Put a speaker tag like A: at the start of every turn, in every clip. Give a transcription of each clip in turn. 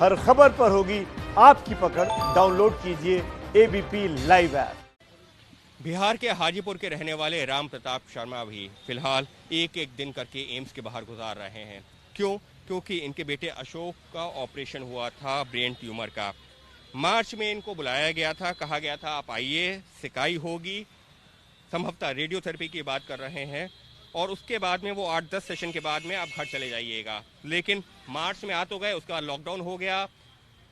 A: हर खबर पर होगी आपकी पकड़। डाउनलोड कीजिए एबीपी लाइव ऐप।
B: बिहार के हाजीपुर के रहने वाले राम प्रताप शर्मा भी फिलहाल एक एक दिन करके एम्स के बाहर गुजार रहे हैं। क्यों? क्योंकि इनके बेटे अशोक का ऑपरेशन हुआ था ब्रेन ट्यूमर का। मार्च में इनको बुलाया गया था, कहा गया था आप आइए, सिकाई होगी, संभवतः रेडियोथेरेपी की बात कर रहे हैं, और उसके बाद में वो 8-10 सेशन के बाद में आप घर चले जाइएगा। लेकिन मार्च में आ तो गए, उसके बाद लॉकडाउन हो गया,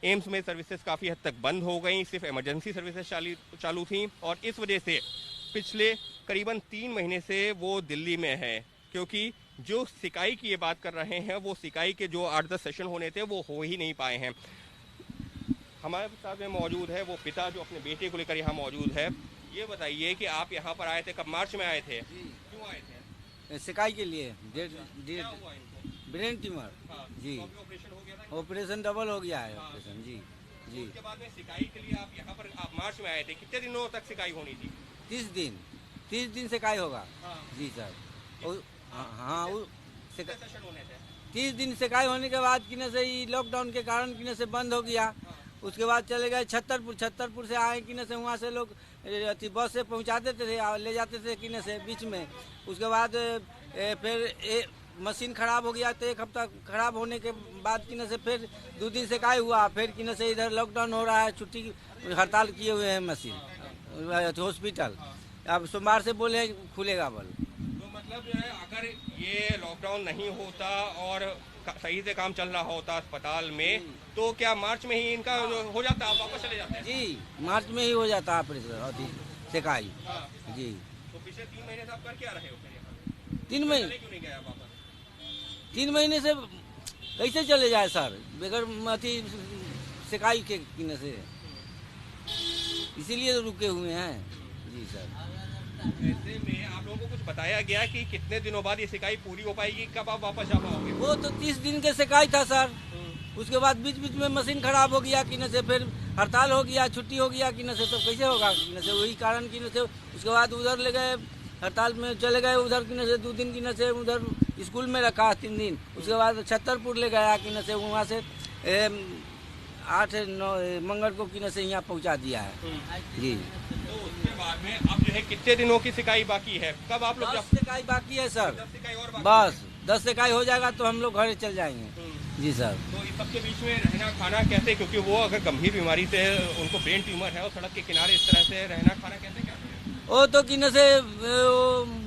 B: एम्स में सर्विसेज काफ़ी हद तक बंद हो गई, सिर्फ इमरजेंसी सर्विसेज चालू थी, और इस वजह से पिछले करीबन 3 महीने से वो दिल्ली में है। क्योंकि जो सिकाई की ये बात कर रहे हैं, वो सिकाई के जो 8-10 सेशन होने थे वो हो ही नहीं पाए हैं। हमारे साथ में मौजूद है वो पिता जो अपने बेटे को लेकर यहाँ मौजूद है। ये बताइए कि आप यहाँ पर आए थे, कब? मार्च में आए थे? क्यों आए थे?
C: सिकाई के लिए।
B: क्या हुआ इनको?
C: Brain tumour.
B: हाँ,
C: जी।
B: तो अभी ऑपरेशन हो गया था?
C: ऑपरेशन डबल हो गया है।
B: हाँ,
C: ऑपरेशन जी
B: तो
C: जी।
B: उसके बाद में सिकाई के लिए आप यहाँ पर आप मार्च में आए थे। कितने दिनों तक सिकाई होनी थी?
C: 30 दिन सिकाई होगा।
B: हाँ।
C: जी सर। हाँ
B: कितने सेशन होने थे?
C: 30 दिन सिकाई होने के बाद किने से ही लॉकडाउन के कारण किने से बंद हो गया। उसके बाद चले गए छतरपुर से आए किने से, वहाँ से लोग बस से पहुँचाते थे, ले जाते थे किने से बीच में। उसके बाद फिर मशीन खराब हो गया, तो 1 हफ्ता खराब होने के बाद किने से फिर 2 दिन से काय हुआ। फिर किने से इधर लॉकडाउन हो रहा है, छुट्टी हड़ताल किए हुए हैं मशीन हॉस्पिटल। अब सोमवार से बोले खुलेगा बल।
B: तो मतलब जो है, अगर ये लॉकडाउन नहीं होता और सही से काम चल रहा होता अस्पताल में, तो क्या मार्च में ही इनका हो जाता, आप वापस चले जाते?
C: जी, मार्च में ही हो जाता ऑपरेशन सिकाई।
B: हाँ।
C: जी।
B: तो पिछले 3 महीने से आप कर क्या रहे हो?
C: 3 महीने
B: क्यों नहीं गया वापस?
C: 3 महीने से कैसे चले जाए सर, बगैर अथी सिकाई के किने से, इसीलिए तो रुके हुए हैं। जी सर।
B: ऐसे में आप लोगों को कुछ बताया गया कि कितने दिनों बाद ये सिकाई पूरी हो पाएगी, कब आप वापस जा पाओगे?
C: वो तो 30 दिन के सिकाई था सर। उसके बाद बीच में मशीन खराब हो गया किने से, फिर हड़ताल हो गया, छुट्टी हो गया किने से, तो कैसे होगा किने से, वही कारण किने से। उसके बाद उधर ले गए, हड़ताल में चले गए उधर किने से, 2 दिन किने से उधर स्कूल में रखा 3 दिन। उसके बाद छतरपुर ले गया किने से, वहाँ से 8-9 मंगल को किने से यहाँ पहुँचा दिया है। जी।
B: तो उसके बाद में अब जो है कितने दिनों की सिकाई बाकी है? कब आप लोग
C: 10 सिकाई बाकी है सर।
B: 10 सिकाई और बाकी
C: बस 10 सिकाई हो जाएगा तो हम लोग घर चल जाएंगे। जी सर।
B: तो इस सबके बीच में रहना खाना कैसे? क्योंकि वो अगर गंभीर बीमारी से उनको ब्रेन ट्यूमर है और सड़क के किनारे इस तरह से रहना खाना कैसे क्या करें?
C: वो तो किने से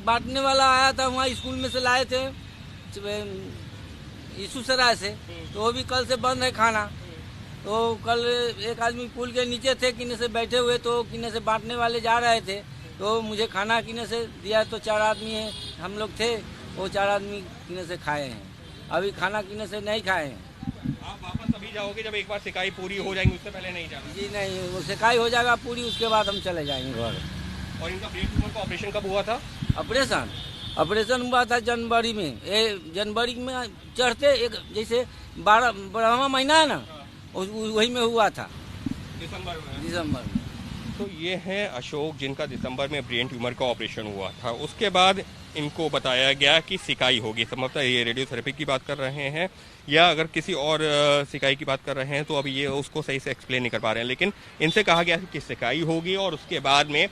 C: बांटने वाला आया था, वहाँ स्कूल में से लाए थे यीशु सराय से, तो वो भी कल से बंद है खाना। तो कल एक आदमी पुल के नीचे थे किने से बैठे हुए, तो किने से बांटने वाले जा रहे थे, तो मुझे खाना किने से दिया। तो 4 आदमी हैं हम लोग थे, वो 4 आदमी किने से खाए हैं। अभी खाना किने से नहीं खाए हैं।
B: आप वापस अभी जाओगे जब एक बार सिकाई पूरी हो जाएगी, उससे पहले नहीं जाना?
C: जी नहीं, वो सिकाई हो जाएगा पूरी, उसके बाद हम चले जाएंगे घर।
B: और इनका ब्रेन ट्यूमर का ऑपरेशन कब हुआ था?
C: ऑपरेशन हुआ था जनवरी में। जनवरी में चढ़ते एक जैसे 12वां महीना है ना, वही में हुआ था, दिसंबर में।
B: तो ये हैं अशोक, जिनका दिसंबर में ब्रेन ट्यूमर का ऑपरेशन हुआ था। उसके बाद इनको बताया गया कि सिकाई होगी। संभवतः ये रेडियोथेरेपी की बात कर रहे हैं, या अगर किसी और सिकाई की बात कर रहे हैं तो अभी ये उसको सही से एक्सप्लेन नहीं कर पा रहे हैं। लेकिन इनसे कहा गया कि सिकाई होगी और उसके बाद में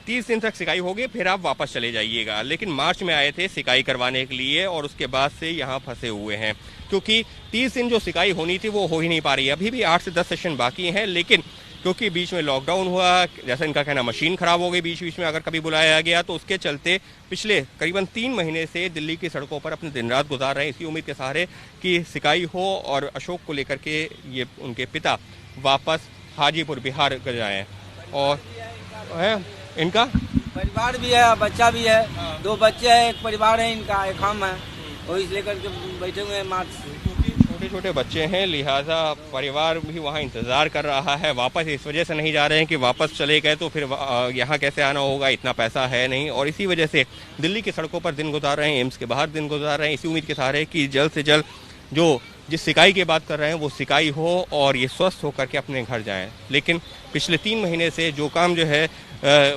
B: 30 दिन तक सिकाई होगी, फिर आप वापस चले जाइएगा। लेकिन मार्च में आए थे सिकाई करवाने के लिए और उसके बाद से यहाँ फंसे हुए हैं, क्योंकि 30 दिन जो सिकाई होनी थी वो हो ही नहीं पा रही है। अभी भी 8 से 10 सेशन बाकी हैं, लेकिन क्योंकि बीच में लॉकडाउन हुआ, जैसा इनका कहना मशीन खराब हो गई बीच में अगर कभी बुलाया गया, तो उसके चलते पिछले करीबन 3 महीने से दिल्ली की सड़कों पर अपने दिन रात गुजार रहे हैं, इसी उम्मीद के सहारे कि सिकाई हो और अशोक को लेकर के ये उनके पिता वापस हाजीपुर बिहार जाएं। और है इनका
C: परिवार भी है, बच्चा भी है। 2 बच्चे हैं, एक परिवार है इनका, एक हम है, वही लेकर के बैठे हुए हैं मार्च से।
B: छोटे छोटे बच्चे हैं, लिहाजा परिवार भी वहाँ इंतज़ार कर रहा है। वापस इस वजह से नहीं जा रहे हैं कि वापस चले गए तो फिर यहाँ कैसे आना होगा, इतना पैसा है नहीं, और इसी वजह से दिल्ली की सड़कों पर दिन गुजार रहे हैं, एम्स के बाहर दिन गुजार रहे हैं, इसी उम्मीद के सहारे कि जल्द से जल्द जो जिस सिकाई की बात कर रहे हैं वो सिकाई हो और ये स्वस्थ होकर के अपने घर जाएं। लेकिन पिछले 3 महीने से जो काम जो है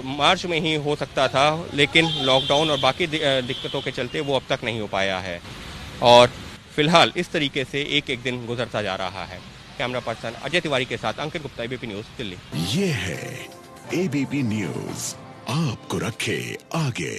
B: मार्च में ही हो सकता था, लेकिन लॉकडाउन और बाकी दिक्कतों के चलते वो अब तक नहीं हो पाया है, और फिलहाल इस तरीके से एक एक दिन गुजरता जा रहा है। कैमरा पर्सन अजय तिवारी के साथ अंकित गुप्ता, एबीपी न्यूज, दिल्ली।
D: ये है एबीपी न्यूज, आपको रखे आगे।